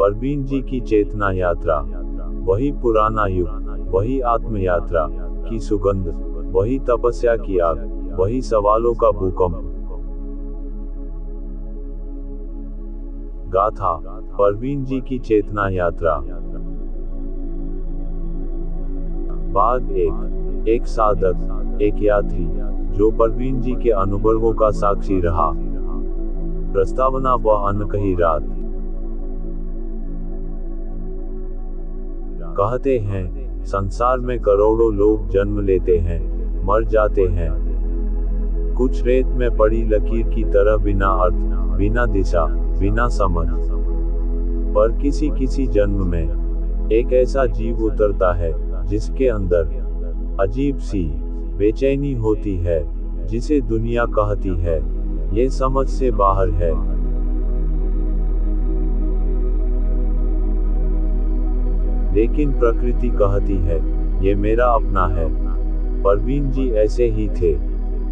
परवीन जी की चेतना यात्रा, वही पुराना युग, वही आत्म यात्रा की सुगंध, वही तपस्या की आग, वही सवालों का भूकंप। गाथा, परवीन जी की चेतना यात्रा। भाग 1। एक साधक, एक यात्री, जो परवीन जी के अनुभवों का साक्षी रहा। प्रस्तावना व अनकही रात। कहते हैं, संसार में करोड़ों लोग जन्म लेते हैं, मर जाते हैं, कुछ रेत में पड़ी लकीर की तरह, बिना अर्थ, बिना दिशा, बिना समझ। पर किसी किसी जन्म में एक ऐसा जीव उतरता है जिसके अंदर अजीब सी बेचैनी होती है, जिसे दुनिया कहती है ये समझ से बाहर है। लेकिन प्रकृति कहती है ये मेरा अपना है। परवीन जी ऐसे ही थे।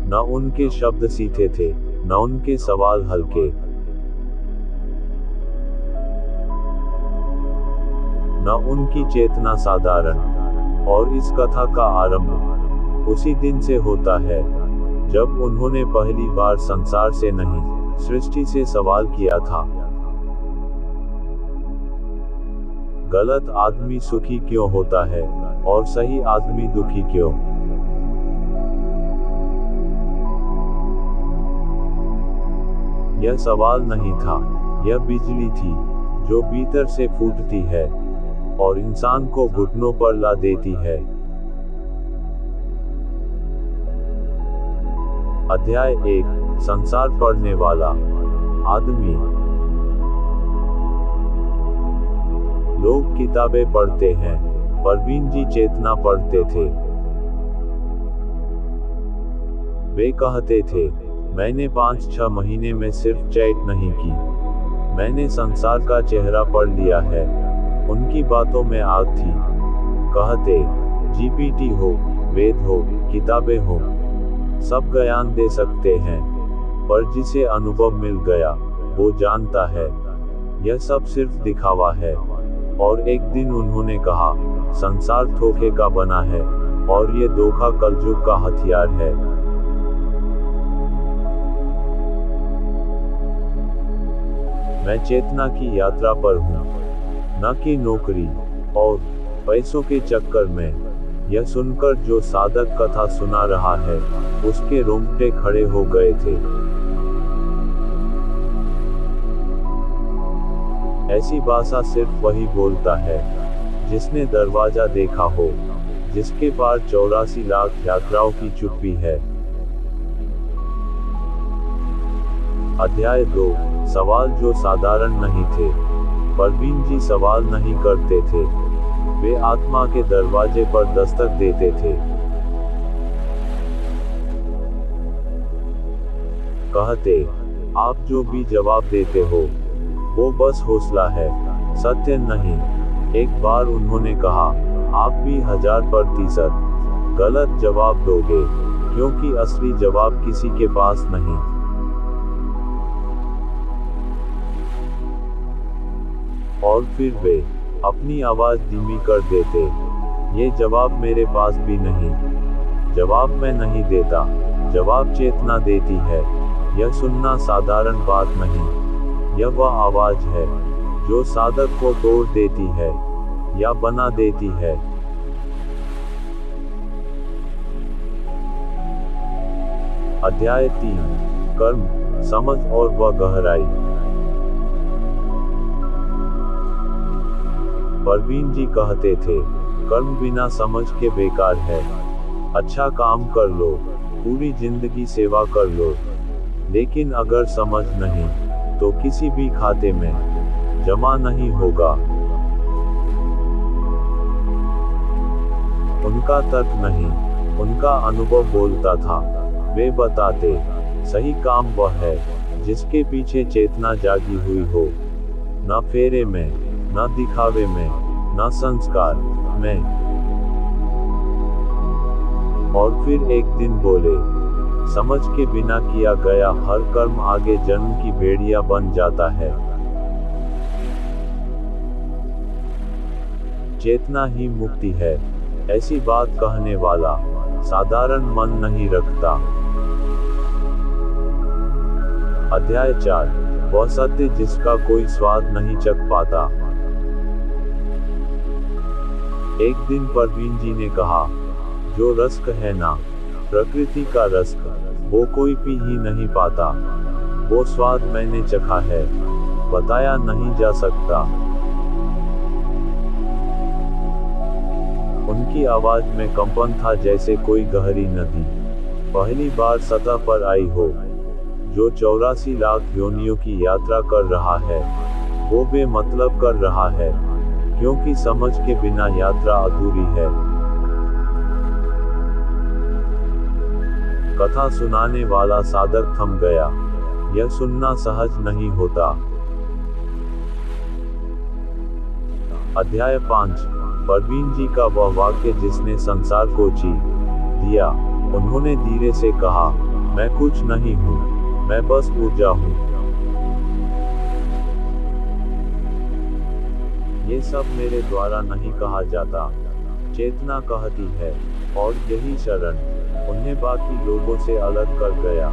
न उनके शब्द सीधे थे, न उनके सवाल हल्के, न उनकी चेतना साधारण। और इस कथा का आरंभ उसी दिन से होता है जब उन्होंने पहली बार संसार से नहीं, सृष्टि से सवाल किया था। गलत आदमी सुखी क्यों होता है और सही आदमी दुखी क्यों? यह सवाल नहीं था, यह बिजली थी जो भीतर से फूटती है और इंसान को घुटनों पर ला देती है। अध्याय 1। संसार पढ़ने वाला आदमी। लोग किताबें पढ़ते हैं, परवीन जी चेतना पढ़ते थे। वे कहते थे, मैंने 5-6 महीने में सिर्फ चैट नहीं की, मैंने संसार का चेहरा पढ़ लिया है। उनकी बातों में आग थी। कहते, जीपीटी हो, वेद हो, किताबें हो, सब ज्ञान दे सकते हैं, पर जिसे अनुभव मिल गया वो जानता है यह सब सिर्फ दिखावा है। और एक दिन उन्होंने कहा, संसार धोखे का बना है और ये धोखा कलयुग का हथियार है। मैं चेतना की यात्रा पर हूँ, न कि नौकरी और पैसों के चक्कर में। यह सुनकर जो साधक कथा सुना रहा है उसके रोंगटे खड़े हो गए थे। ऐसी भाषा सिर्फ वही बोलता है जिसने दरवाजा देखा हो, जिसके पार 84 लाख यात्राओं की चुप्पी है। अध्याय 2। सवाल जो साधारण नहीं थे। परवीन जी सवाल नहीं करते थे, वे आत्मा के दरवाजे पर दस्तक देते थे। कहते, आप जो भी जवाब देते हो वो बस हौसला है, सत्य नहीं। एक बार उन्होंने कहा, आप भी 1000% गलत जवाब दोगे, क्योंकि असली जवाब किसी के पास नहीं। और फिर वे अपनी आवाज धीमी कर देते, ये जवाब मेरे पास भी नहीं। जवाब मैं नहीं देता, जवाब चेतना देती है। यह सुनना साधारण बात नहीं, यह वह आवाज है जो साधक को तोड़ देती है या बना देती है। अध्याय 3। कर्म, समझ और वह गहराई। परवीन जी कहते थे, कर्म बिना समझ के बेकार है। अच्छा काम कर लो, पूरी जिंदगी सेवा कर लो, लेकिन अगर समझ नहीं तो किसी भी खाते में जमा नहीं होगा। उनका तर्क नहीं, उनका अनुभव बोलता था। वे बताते, सही काम वह है जिसके पीछे चेतना जागी हुई हो, न फेरे में, न दिखावे में, न संस्कार में। और फिर एक दिन बोले, समझ के बिना किया गया हर कर्म आगे जन्म की भेड़िया बन जाता है। चेतना ही मुक्ति है। ऐसी बात कहने वाला साधारण मन नहीं रखता। अध्याय 4, वह सत्य जिसका कोई स्वाद नहीं चख पाता। एक दिन परवीन जी ने कहा, जो रस्क है ना, प्रकृति का रस्क, वो कोई पी ही नहीं पाता। वो स्वाद मैंने चखा है, बताया नहीं जा सकता। उनकी आवाज में कंपन था, जैसे कोई गहरी नदी पहली बार सतह पर आई हो। जो 84 लाख योनियों की यात्रा कर रहा है, वो बेमतलब कर रहा है, क्योंकि समझ के बिना यात्रा अधूरी है। कथा सुनाने वाला साधक थम गया। यह सुनना सहज नहीं होता। अध्याय 5, परवीन जी का वह वाक्य जिसने संसार को जीत दिया। उन्होंने धीरे से कहा, मैं कुछ नहीं हूँ, मैं बस ऊर्जा हूँ। ये सब मेरे द्वारा नहीं कहा जाता, चेतना कहती है, और यही शरण उन्हें बाकी लोगों से अलग कर गया।